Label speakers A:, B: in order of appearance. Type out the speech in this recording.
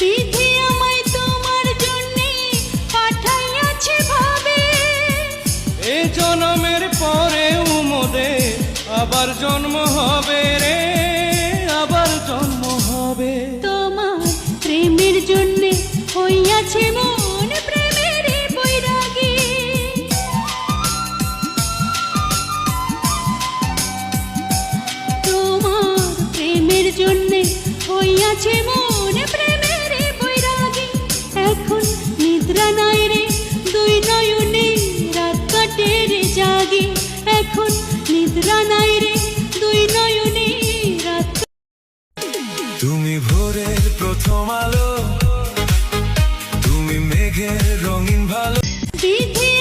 A: বিধি আমায় তোমার জন্যে পাঠাইয়াছে ভাবে।
B: এ জনমের পরে উমদে আবার জন্ম হবে রে, আবার জন্ম হবে।
A: তোমার প্রেমের জন্যে হইয়াছে মন প্রেমের বৈরাগী। তোমার প্রেমের জন্যে হইয়াছে মন প্রেমের বৈরাগী। এখন নিদ্রা নাই রে দুই নয়নে রাত কাটে রে জাগি। এখন নিদ্রা নাই রে দুই নয়নে রাত।
C: তুমি ভোরের প্রথম আলো, তুমি মেঘের রঙিন ভালো।
A: বিধি